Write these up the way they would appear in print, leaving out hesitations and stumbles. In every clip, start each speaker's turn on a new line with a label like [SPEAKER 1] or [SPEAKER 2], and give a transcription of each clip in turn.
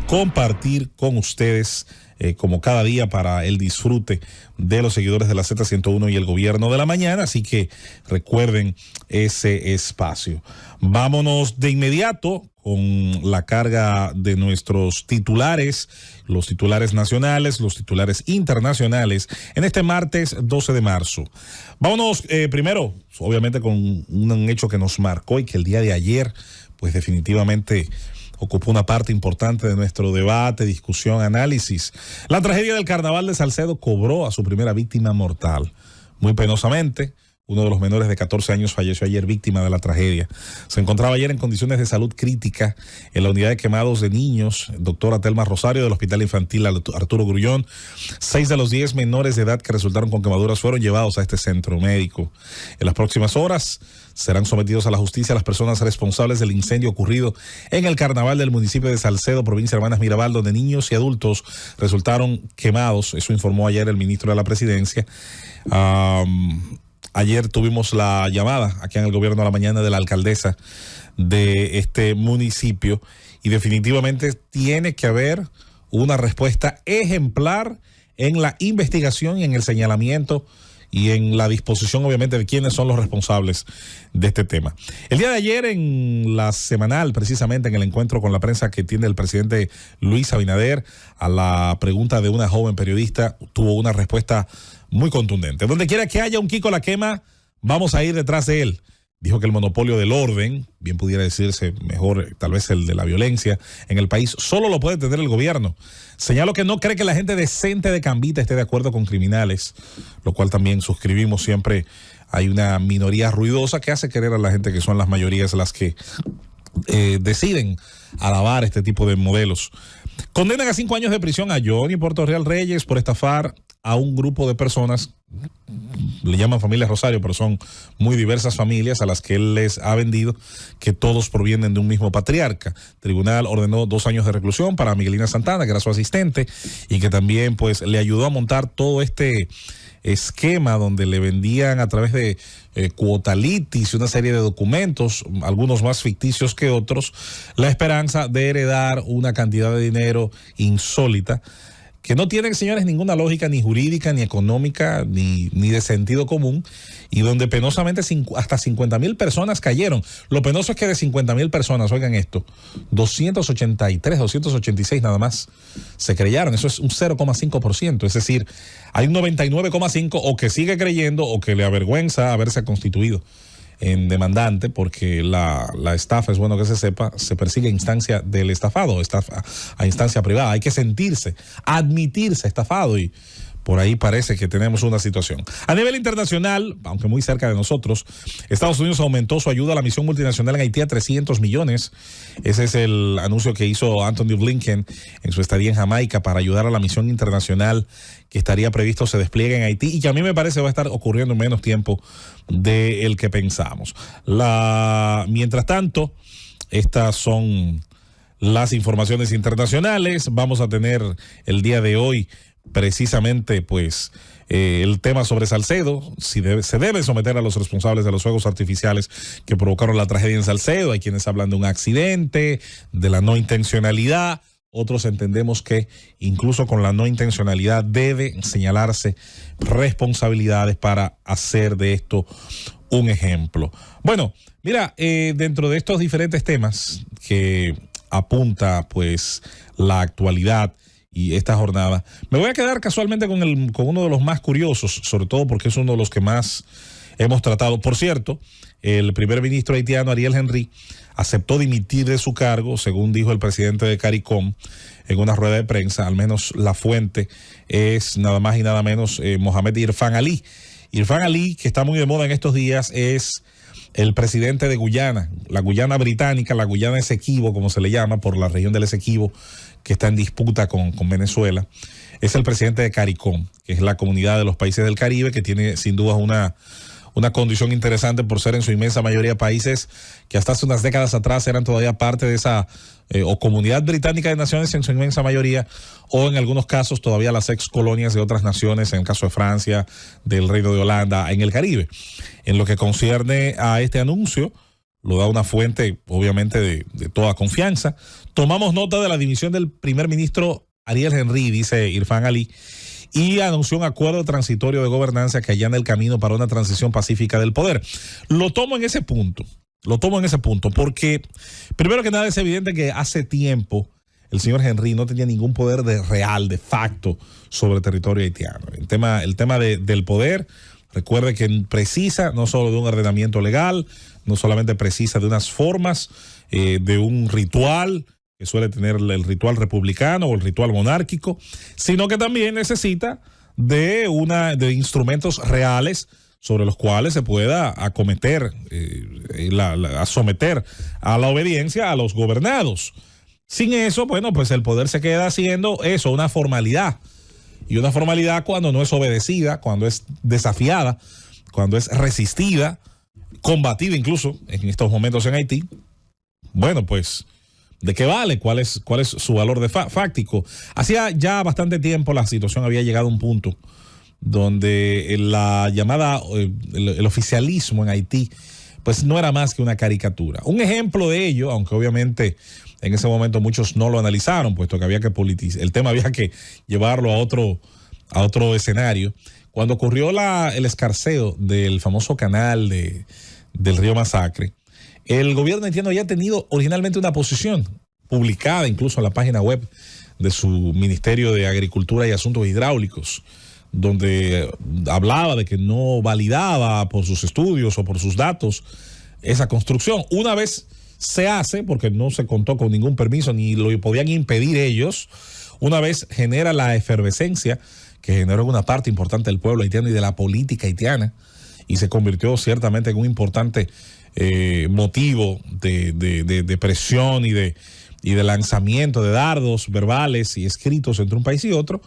[SPEAKER 1] compartir con ustedes como cada día para el disfrute de los seguidores de la Z101 y el Gobierno de la Mañana, así que recuerden ese espacio. Vámonos de inmediato con la carga de nuestros titulares, los titulares nacionales, los titulares internacionales, en este martes 12 de marzo. Vámonos primero, obviamente, con un hecho que nos marcó y que el día de ayer, pues definitivamente ocupó una parte importante de nuestro debate, discusión, análisis. La tragedia del Carnaval de Salcedo cobró a su primera víctima mortal. Muy penosamente, uno de los menores de 14 años falleció ayer víctima de la tragedia. Se encontraba ayer en condiciones de salud crítica en la unidad de quemados de niños, doctora Telma Rosario del Hospital Infantil Arturo Grullón. 6 de los 10 menores de edad que resultaron con quemaduras fueron llevados a este centro médico. En las próximas horas serán sometidos a la justicia las personas responsables del incendio ocurrido en el carnaval del municipio de Salcedo, provincia de Hermanas Mirabal, donde niños y adultos resultaron quemados. Eso informó ayer el ministro de la Presidencia. Ayer tuvimos la llamada aquí en el Gobierno de la Mañana de la alcaldesa de este municipio y definitivamente tiene que haber una respuesta ejemplar en la investigación y en el señalamiento y en la disposición, obviamente, de quiénes son los responsables de este tema. El día de ayer, en la semanal, precisamente en el encuentro con la prensa que tiene el presidente Luis Abinader, a la pregunta de una joven periodista, tuvo una respuesta muy contundente. Donde quiera que haya un Kiko La Quema, vamos a ir detrás de él. Dijo que el monopolio del orden, bien pudiera decirse mejor tal vez el de la violencia en el país, solo lo puede tener el gobierno. Señaló que no cree que la gente decente de Cambita esté de acuerdo con criminales, lo cual también suscribimos. Siempre hay una minoría ruidosa que hace querer a la gente que son las mayorías las que deciden alabar este tipo de modelos. Condenan a 5 años de prisión a Johnny Portorreal Reyes por estafar a un grupo de personas, le llaman familia Rosario, pero son muy diversas familias a las que él les ha vendido, que todos provienen de un mismo patriarca. El tribunal ordenó 2 años de reclusión para Miguelina Santana, que era su asistente, y que también pues le ayudó a montar todo este esquema donde le vendían a través de cuotalitis y una serie de documentos, algunos más ficticios que otros, la esperanza de heredar una cantidad de dinero insólita que no tienen, señores, ninguna lógica ni jurídica, ni económica, ni de sentido común, y donde penosamente hasta 50,000 personas cayeron. Lo penoso es que de 50,000 personas, oigan esto, 283, 286 nada más se creyeron. Eso es un 0,5%, es decir, hay un 99,5% o que sigue creyendo o que le avergüenza haberse constituido en demandante, porque la estafa, es bueno que se sepa, se persigue a instancia del estafado, estafa a instancia privada. Hay que sentirse, admitirse estafado, y por ahí parece que tenemos una situación. A nivel internacional, aunque muy cerca de nosotros, Estados Unidos aumentó su ayuda a la misión multinacional en Haití a 300 millones. Ese es el anuncio que hizo Anthony Blinken en su estadía en Jamaica para ayudar a la misión internacional que estaría previsto se despliegue en Haití y que a mí me parece va a estar ocurriendo en menos tiempo del que pensamos. Mientras tanto, estas son las informaciones internacionales. Vamos a tener el día de hoy precisamente pues el tema sobre Salcedo, si se debe someter a los responsables de los fuegos artificiales que provocaron la tragedia en Salcedo. Hay quienes hablan de un accidente, de la no intencionalidad. Otros entendemos que incluso con la no intencionalidad debe señalarse responsabilidades para hacer de esto un ejemplo. Bueno, mira, dentro de estos diferentes temas que apunta pues la actualidad y esta jornada, me voy a quedar casualmente con uno de los más curiosos, sobre todo porque es uno de los que más hemos tratado. Por cierto, el primer ministro haitiano Ariel Henry aceptó dimitir de su cargo, según dijo el presidente de CARICOM en una rueda de prensa. Al menos la fuente es nada más y nada menos Mohamed Irfan Ali. Irfan Ali, que está muy de moda en estos días, es el presidente de Guyana, la Guyana británica, la Guyana Esequibo, como se le llama, por la región del Esequibo, que está en disputa con Venezuela. Es el presidente de CARICOM, que es la comunidad de los países del Caribe, que tiene sin duda una condición interesante por ser en su inmensa mayoría países que hasta hace unas décadas atrás eran todavía parte de esa o comunidad británica de naciones en su inmensa mayoría, o en algunos casos todavía las ex colonias de otras naciones, en el caso de Francia, del Reino de Holanda, en el Caribe. En lo que concierne a este anuncio, lo da una fuente, obviamente, de toda confianza. Tomamos nota de la dimisión del primer ministro Ariel Henry, dice Irfan Ali, y anunció un acuerdo transitorio de gobernanza que allana el camino para una transición pacífica del poder. Lo tomo en ese punto porque, primero que nada, es evidente que hace tiempo el señor Henry no tenía ningún poder real, de facto, sobre el territorio haitiano. El tema del poder, recuerde que precisa no solo de un ordenamiento legal, no solamente precisa de unas formas, de un ritual que suele tener el ritual republicano o el ritual monárquico, sino que también necesita de instrumentos reales sobre los cuales se pueda acometer, a someter a la obediencia a los gobernados. Sin eso, bueno, pues el poder se queda haciendo eso, una formalidad. Y una formalidad cuando no es obedecida, cuando es desafiada, cuando es resistida, combatida incluso en estos momentos en Haití. Bueno, pues, ¿de qué vale? ¿Cuál es su valor fáctico? Hacía ya bastante tiempo la situación había llegado a un punto donde la llamada, el oficialismo en Haití, pues no era más que una caricatura. Un ejemplo de ello, aunque obviamente en ese momento muchos no lo analizaron, puesto que había que politizar, el tema había que llevarlo a otro escenario. Cuando ocurrió el escarceo del famoso canal del río Masacre, el gobierno haitiano había tenido originalmente una posición publicada incluso en la página web de su Ministerio de Agricultura y Asuntos Hidráulicos, donde hablaba de que no validaba por sus estudios o por sus datos esa construcción. Una vez se hace, porque no se contó con ningún permiso ni lo podían impedir ellos, una vez genera la efervescencia que generó una parte importante del pueblo haitiano y de la política haitiana, y se convirtió ciertamente en un importante motivo de presión y de lanzamiento de dardos verbales y escritos entre un país y otro.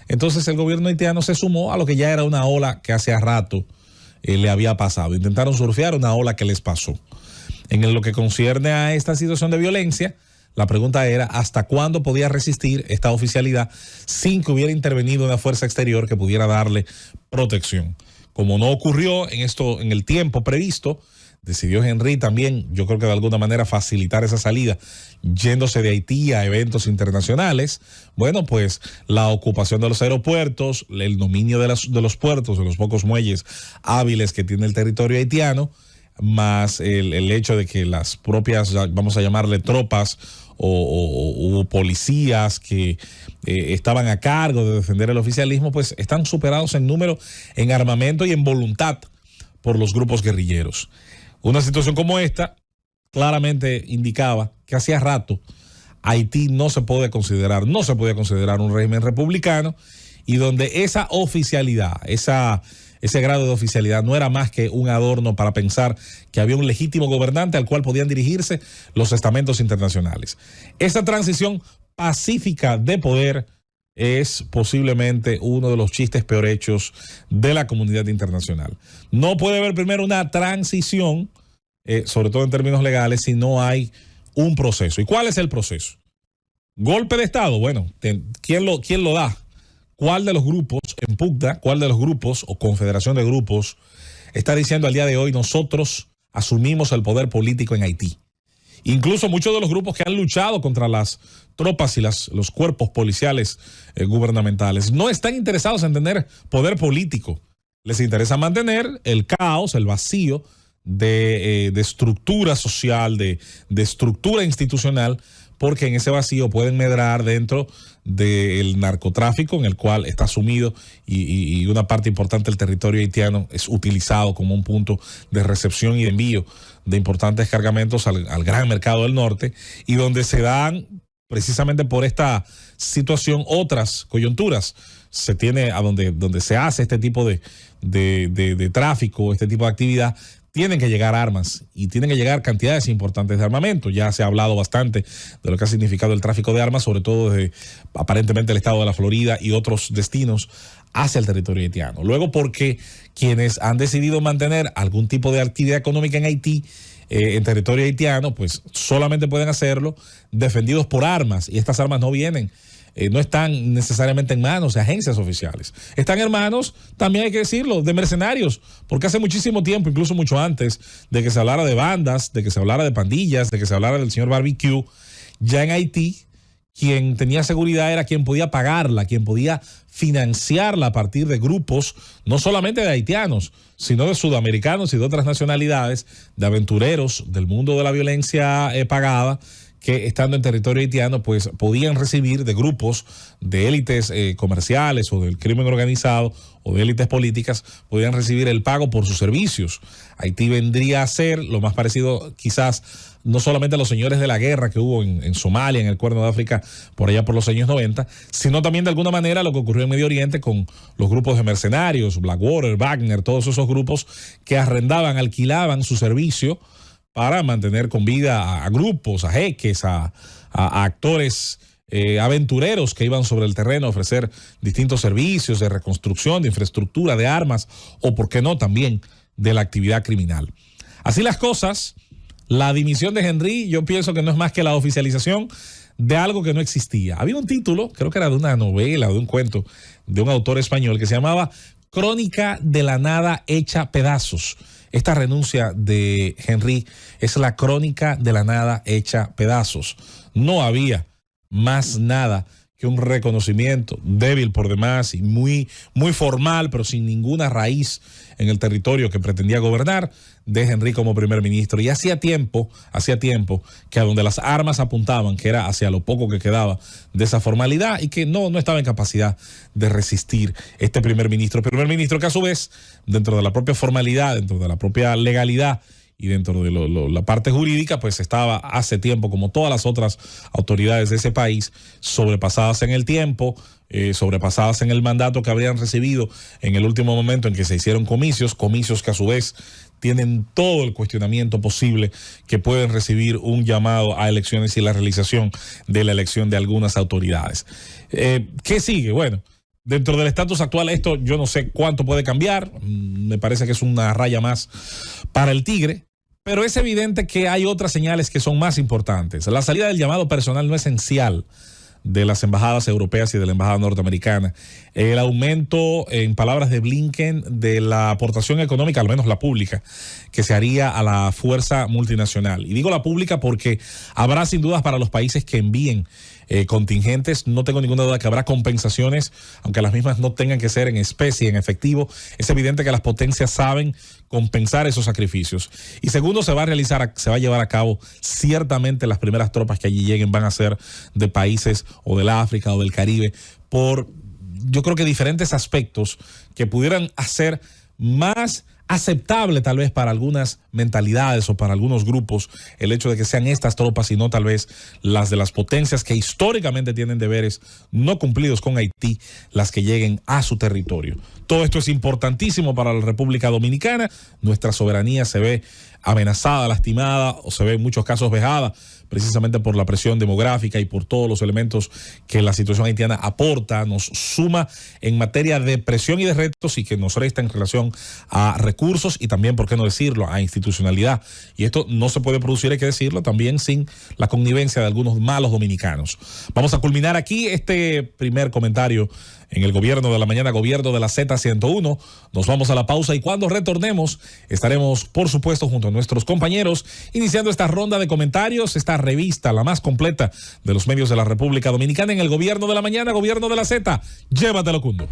[SPEAKER 1] Entonces el gobierno haitiano se sumó a lo que ya era una ola que hace rato le había pasado. Intentaron surfear una ola que les pasó. En lo que concierne a esta situación de violencia, la pregunta era ¿hasta cuándo podía resistir esta oficialidad sin que hubiera intervenido una fuerza exterior que pudiera darle protección? Como no ocurrió en el tiempo previsto, decidió Henry también, yo creo que de alguna manera, facilitar esa salida, yéndose de Haití a eventos internacionales. Bueno, pues la ocupación de los aeropuertos, el dominio de los puertos, de los pocos muelles hábiles que tiene el territorio haitiano, más el hecho de que las propias, vamos a llamarle tropas o policías que estaban a cargo de defender el oficialismo, pues están superados en número, en armamento y en voluntad por los grupos guerrilleros. Una situación como esta claramente indicaba que hacía rato Haití no se podía considerar un régimen republicano, y donde esa oficialidad, ese grado de oficialidad no era más que un adorno para pensar que había un legítimo gobernante al cual podían dirigirse los estamentos internacionales. Esta transición pacífica de poder es posiblemente uno de los chistes peor hechos de la comunidad internacional. No puede haber primero una transición, sobre todo en términos legales, si no hay un proceso. ¿Y cuál es el proceso? Golpe de Estado. Bueno, ¿quién lo da? ¿Cuál de los grupos en pugna, cuál de los grupos o confederación de grupos está diciendo al día de hoy nosotros asumimos el poder político en Haití? Incluso muchos de los grupos que han luchado contra las tropas y los cuerpos policiales gubernamentales no están interesados en tener poder político. Les interesa mantener el caos, el vacío de estructura social, de estructura institucional, porque en ese vacío pueden medrar dentro del narcotráfico en el cual está sumido, y una parte importante del territorio haitiano es utilizado como un punto de recepción y de envío de importantes cargamentos al gran mercado del norte, y donde se dan, precisamente por esta situación, otras coyunturas. Se tiene donde se hace este tipo de tráfico, este tipo de actividad, tienen que llegar armas y tienen que llegar cantidades importantes de armamento. Ya se ha hablado bastante de lo que ha significado el tráfico de armas, sobre todo desde aparentemente el estado de la Florida y otros destinos hacia el territorio haitiano. Luego, porque quienes han decidido mantener algún tipo de actividad económica en Haití, en territorio haitiano, pues solamente pueden hacerlo defendidos por armas, y estas armas no vienen no están necesariamente en manos de agencias oficiales. Están en manos, también hay que decirlo, de mercenarios, porque hace muchísimo tiempo, incluso mucho antes de que se hablara de bandas, de que se hablara de pandillas, de que se hablara del señor Barbecue, ya en Haití, quien tenía seguridad era quien podía pagarla, quien podía financiarla a partir de grupos, no solamente de haitianos, sino de sudamericanos y de otras nacionalidades, de aventureros del mundo de la violencia pagada, que estando en territorio haitiano, pues podían recibir de grupos de élites comerciales o del crimen organizado o de élites políticas, podían recibir el pago por sus servicios. Haití vendría a ser lo más parecido quizás no solamente a los señores de la guerra que hubo en Somalia, en el Cuerno de África, por allá por los años 90, sino también de alguna manera lo que ocurrió en Medio Oriente con los grupos de mercenarios, Blackwater, Wagner, todos esos grupos que arrendaban, alquilaban su servicio para mantener con vida a grupos, a jeques, a actores aventureros que iban sobre el terreno a ofrecer distintos servicios de reconstrucción, de infraestructura, de armas o, por qué no, también de la actividad criminal. Así las cosas, la dimisión de Henry yo pienso que no es más que la oficialización de algo que no existía. Había un título, creo que era de una novela o de un cuento de un autor español que se llamaba Crónica de la nada hecha pedazos. Esta renuncia de Henry es la crónica de la nada hecha pedazos. No había más nada que un reconocimiento débil por demás y muy formal, pero sin ninguna raíz en el territorio que pretendía gobernar, de Henry como primer ministro. Y hacía tiempo que a donde las armas apuntaban, que era hacia lo poco que quedaba de esa formalidad, y que no estaba en capacidad de resistir este primer ministro. Primer ministro que a su vez, dentro de la propia formalidad, dentro de la propia legalidad, y dentro de la parte jurídica, pues estaba hace tiempo, como todas las otras autoridades de ese país, sobrepasadas en el tiempo, sobrepasadas en el mandato que habrían recibido en el último momento en que se hicieron comicios que a su vez tienen todo el cuestionamiento posible que pueden recibir un llamado a elecciones y la realización de la elección de algunas autoridades. ¿Qué sigue? Bueno, dentro del estatus actual, esto yo no sé cuánto puede cambiar, me parece que es una raya más para el tigre, pero es evidente que hay otras señales que son más importantes. La salida del llamado personal no esencial de las embajadas europeas y de la embajada norteamericana, el aumento, en palabras de Blinken, de la aportación económica, al menos la pública, que se haría a la fuerza multinacional. Y digo la pública porque habrá sin dudas para los países que envíen contingentes, no tengo ninguna duda que habrá compensaciones, aunque las mismas no tengan que ser en especie, en efectivo. Es evidente que las potencias saben compensar esos sacrificios. Y segundo, se va a llevar a cabo, ciertamente las primeras tropas que allí lleguen van a ser de países o del África o del Caribe, por yo creo que diferentes aspectos que pudieran hacer más aceptable tal vez para algunas mentalidades o para algunos grupos el hecho de que sean estas tropas y no tal vez las de las potencias que históricamente tienen deberes no cumplidos con Haití, las que lleguen a su territorio. Todo esto es importantísimo para la República Dominicana. Nuestra soberanía se ve amenazada, lastimada o se ve en muchos casos vejada precisamente por la presión demográfica y por todos los elementos que la situación haitiana aporta, nos suma en materia de presión y de retos y que nos resta en relación a recursos y también, por qué no decirlo, a institucionalidad. Y esto no se puede producir, hay que decirlo, también sin la connivencia de algunos malos dominicanos. Vamos a culminar aquí este primer comentario en el Gobierno de la Mañana, Gobierno de la Z101. Nos vamos a la pausa y cuando retornemos estaremos, por supuesto, junto a nuestros compañeros, iniciando esta ronda de comentarios, esta revista, la más completa de los medios de la República Dominicana en el Gobierno de la Mañana, Gobierno de la Z. Llévatelo, Cundo.